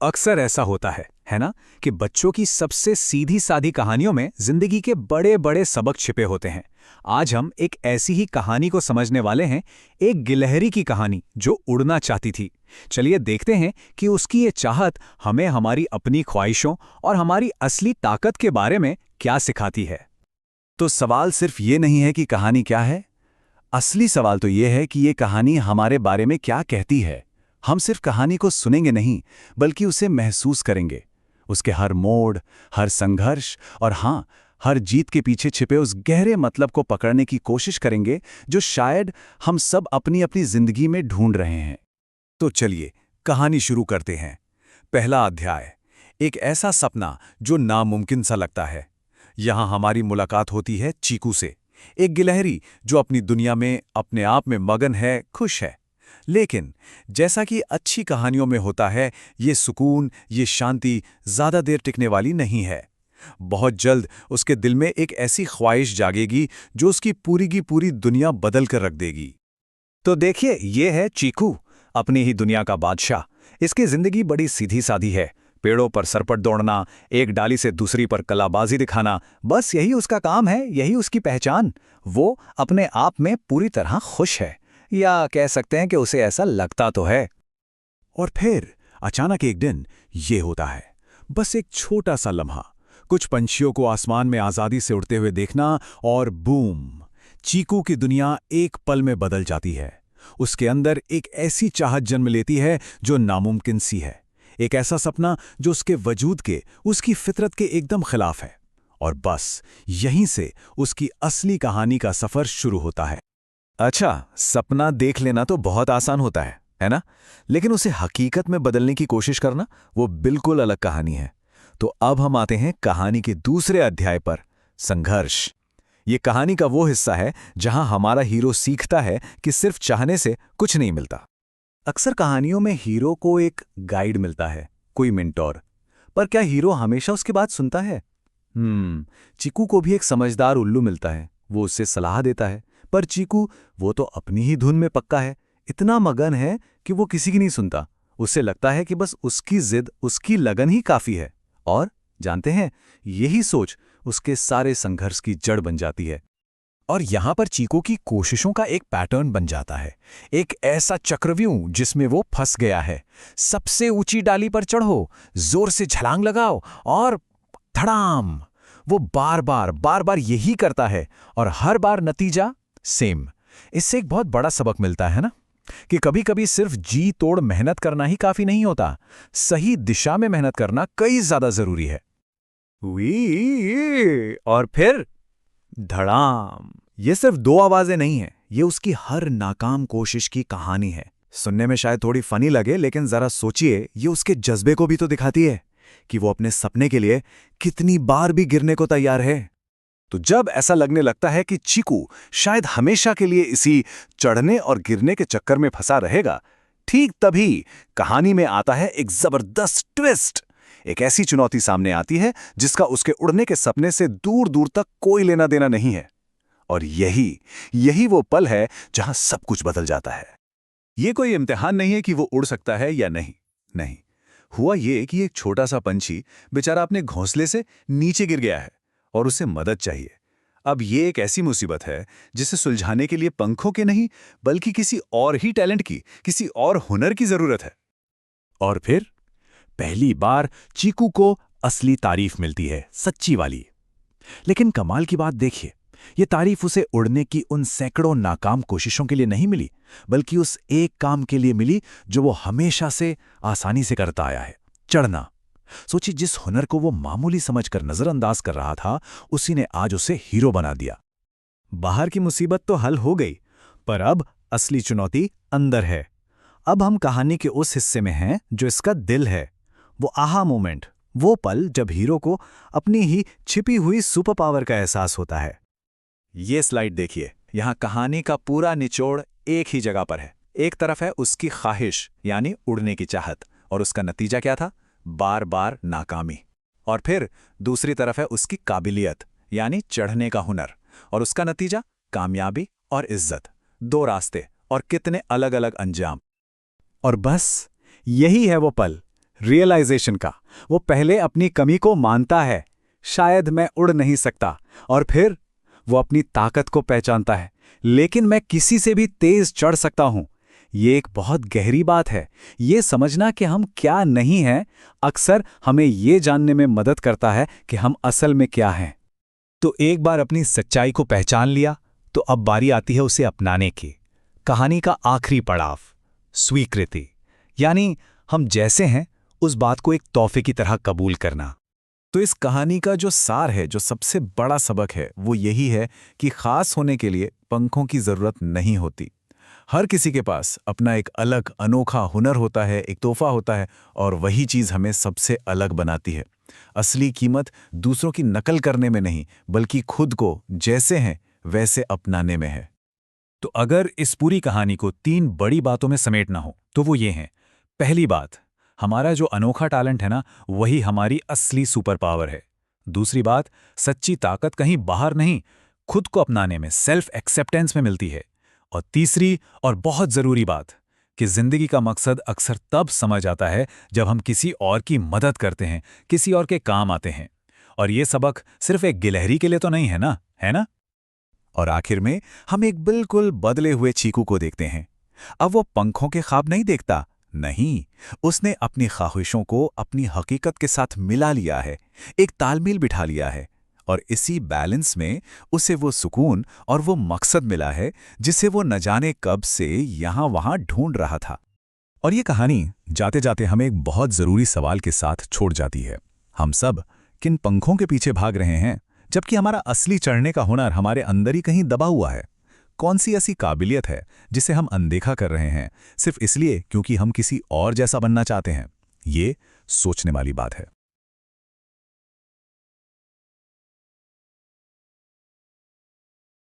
अक्सर ऐसा होता है ना, कि बच्चों की सबसे सीधी सादी कहानियों में जिंदगी के बड़े बड़े सबक छिपे होते हैं। आज हम एक ऐसी ही कहानी को समझने वाले हैं, एक गिलहरी की कहानी जो उड़ना चाहती थी। चलिए देखते हैं कि उसकी ये चाहत हमें हमारी अपनी ख्वाहिशों और हमारी असली ताकत के बारे में क्या सिखाती है। तो सवाल सिर्फ ये नहीं है कि कहानी क्या है। असली सवाल तो ये है कि ये कहानी हमारे बारे में क्या कहती है। हम सिर्फ कहानी को सुनेंगे नहीं, बल्कि उसे महसूस करेंगे। उसके हर मोड़, हर संघर्ष और हाँ, हर जीत के पीछे छिपे उस गहरे मतलब को पकड़ने की कोशिश करेंगे जो शायद हम सब अपनी अपनी जिंदगी में ढूंढ रहे हैं। तो चलिए कहानी शुरू करते हैं। पहला अध्याय, एक ऐसा सपना जो नामुमकिन सा लगता है। यहाँ हमारी मुलाकात होती है चीकू से, एक गिलहरी जो अपनी दुनिया में अपने आप में मगन है, खुश है। लेकिन जैसा कि अच्छी कहानियों में होता है, ये सुकून, ये शांति ज्यादा देर टिकने वाली नहीं है। बहुत जल्द उसके दिल में एक ऐसी ख्वाहिश जागेगी जो उसकी पूरी की पूरी दुनिया बदल कर रख देगी। तो देखिए, ये है चीकू, अपनी ही दुनिया का बादशाह। इसकी जिंदगी बड़ी सीधी सादी है। पेड़ों पर सरपट दौड़ना, एक डाली से दूसरी पर कलाबाजी दिखाना, बस यही उसका काम है, यही उसकी पहचान। वो अपने आप में पूरी तरह खुश है, या कह सकते हैं कि उसे ऐसा लगता तो है। और फिर अचानक एक दिन ये होता है, बस एक छोटा सा लम्हा, कुछ पंछियों को आसमान में आजादी से उड़ते हुए देखना, और बूम, चीकू की दुनिया एक पल में बदल जाती है। उसके अंदर एक ऐसी चाहत जन्म लेती है जो नामुमकिन सी है, एक ऐसा सपना जो उसके वजूद के, उसकी फितरत के एकदम खिलाफ है। और बस यहीं से उसकी असली कहानी का सफर शुरू होता है। अच्छा, सपना देख लेना तो बहुत आसान होता है ना? लेकिन उसे हकीकत में बदलने की कोशिश करना, वो बिल्कुल अलग कहानी है। तो अब हम आते हैं कहानी के दूसरे अध्याय पर, संघर्ष। ये कहानी का वो हिस्सा है जहां हमारा हीरो सीखता है कि सिर्फ चाहने से कुछ नहीं मिलता। अक्सर कहानियों में हीरो को एक गाइड मिलता है, कोई मेंटोर। पर क्या हीरो हमेशा उसकी बात सुनता है? चीकू को भी एक समझदार उल्लू मिलता है, वो उससे सलाह देता है। पर चीकू, वो तो अपनी ही धुन में पक्का है, इतना मगन है कि वो किसी की नहीं सुनता। उसे लगता है कि बस उसकी जिद, उसकी लगन ही काफी है। और जानते हैं, यही सोच उसके सारे संघर्ष की जड़ बन जाती है। और यहां पर चीकू की कोशिशों का एक पैटर्न बन जाता है, एक ऐसा चक्रव्यूह जिसमें वो फंस गया है। सबसे ऊंची डाली पर चढ़ो, जोर से छलांग लगाओ और धड़ाम। वो बार बार यही करता है, और हर बार नतीजा सेम। इससे एक बहुत बड़ा सबक मिलता है ना, कि कभी कभी सिर्फ जी तोड़ मेहनत करना ही काफी नहीं होता, सही दिशा में मेहनत करना कई ज्यादा जरूरी है। और फिर धड़ाम। ये सिर्फ दो आवाजें नहीं हैं, ये उसकी हर नाकाम कोशिश की कहानी है। सुनने में शायद थोड़ी फनी लगे, लेकिन जरा सोचिए, ये उसके जज्बे को भी तो दिखाती है कि वो अपने सपने के लिए कितनी बार भी गिरने को तैयार है। तो जब ऐसा लगने लगता है कि चीकू शायद हमेशा के लिए इसी चढ़ने और गिरने के चक्कर में फंसा रहेगा, ठीक तभी कहानी में आता है एक जबरदस्त ट्विस्ट। एक ऐसी चुनौती सामने आती है जिसका उसके उड़ने के सपने से दूर दूर तक कोई लेना देना नहीं है। और यही वो पल है जहां सब कुछ बदल जाता है। ये कोई इम्तिहान नहीं है कि वो उड़ सकता है या नहीं। हुआ ये कि एक छोटा सा पंछी बेचारा अपने घोंसले से नीचे गिर गया है और उसे मदद चाहिए। अब ये एक ऐसी मुसीबत है जिसे सुलझाने के लिए पंखों के नहीं, बल्कि किसी और ही टैलेंट की, किसी और हुनर की जरूरत है। और फिर पहली बार चीकू को असली तारीफ मिलती है, सच्ची वाली। लेकिन कमाल की बात देखिए, ये तारीफ उसे उड़ने की उन सैकड़ों नाकाम कोशिशों के लिए नहीं मिली, बल्कि उस एक काम के लिए मिली जो वो हमेशा से आसानी से करता आया है, चढ़ना। सोचिए, जिस हुनर को वो मामूली समझकर नजरअंदाज कर रहा था, उसी ने आज उसे हीरो बना दिया। बाहर की मुसीबत तो हल हो गई, पर अब असली चुनौती अंदर है। अब हम कहानी के उस हिस्से में हैं जो इसका दिल है, वो आहा मोमेंट, वो पल जब हीरो को अपनी ही छिपी हुई सुपर पावर का एहसास होता है। ये स्लाइड देखिए, यहां कहानी का पूरा निचोड़ एक ही जगह पर है। एक तरफ है उसकी ख्वाहिश, यानी उड़ने की चाहत, और उसका नतीजा क्या था? बार बार नाकामी। और फिर दूसरी तरफ है उसकी काबिलियत, यानी चढ़ने का हुनर, और उसका नतीजा कामयाबी और इज्जत। दो रास्ते और कितने अलग अलग अंजाम। और बस यही है वो पल, रियलाइजेशन का। वो पहले अपनी कमी को मानता है, शायद मैं उड़ नहीं सकता, और फिर वो अपनी ताकत को पहचानता है, लेकिन मैं किसी से भी तेज चढ़ सकता हूं। ये एक बहुत गहरी बात है। ये समझना कि हम क्या नहीं हैं अक्सर हमें ये जानने में मदद करता है कि हम असल में क्या हैं। तो एक बार अपनी सच्चाई को पहचान लिया तो अब बारी आती है उसे अपनाने की। कहानी का आखिरी पड़ाव, स्वीकृति, यानी हम जैसे हैं उस बात को एक तोहफे की तरह कबूल करना। तो इस कहानी का जो सार है, जो सबसे बड़ा सबक है, वो यही है कि खास होने के लिए पंखों की जरूरत नहीं होती। हर किसी के पास अपना एक अलग अनोखा हुनर होता है, एक तोहफा होता है, और वही चीज हमें सबसे अलग बनाती है। असली कीमत दूसरों की नकल करने में नहीं, बल्कि खुद को जैसे हैं वैसे अपनाने में है। तो अगर इस पूरी कहानी को 3 बड़ी बातों में समेटना हो तो वो ये हैं। पहली बात, हमारा जो अनोखा टैलेंट है ना, वही हमारी असली सुपर पावर है। दूसरी बात, सच्ची ताकत कहीं बाहर नहीं, खुद को अपनाने में, सेल्फ एक्सेप्टेंस में मिलती है। और तीसरी और बहुत जरूरी बात, कि जिंदगी का मकसद अक्सर तब समझ आता है जब हम किसी और की मदद करते हैं, किसी और के काम आते हैं। और ये सबक सिर्फ एक गिलहरी के लिए तो नहीं है ना, है ना? और आखिर में हम एक बिल्कुल बदले हुए चीकू को देखते हैं। अब वो पंखों के ख्वाब नहीं देखता, नहीं, उसने अपनी ख्वाहिशों को अपनी हकीकत के साथ मिला लिया है, एक तालमेल बिठा लिया है, और इसी बैलेंस में उसे वो सुकून और वो मकसद मिला है जिसे वो न जाने कब से यहां वहां ढूंढ रहा था। और ये कहानी जाते जाते हमें एक बहुत जरूरी सवाल के साथ छोड़ जाती है। हम सब किन पंखों के पीछे भाग रहे हैं, जबकि हमारा असली चढ़ने का हुनर हमारे अंदर ही कहीं दबा हुआ है? कौन सी ऐसी काबिलियत है जिसे हम अनदेखा कर रहे हैं सिर्फ इसलिए क्योंकि हम किसी और जैसा बनना चाहते हैं? ये सोचने वाली बात है।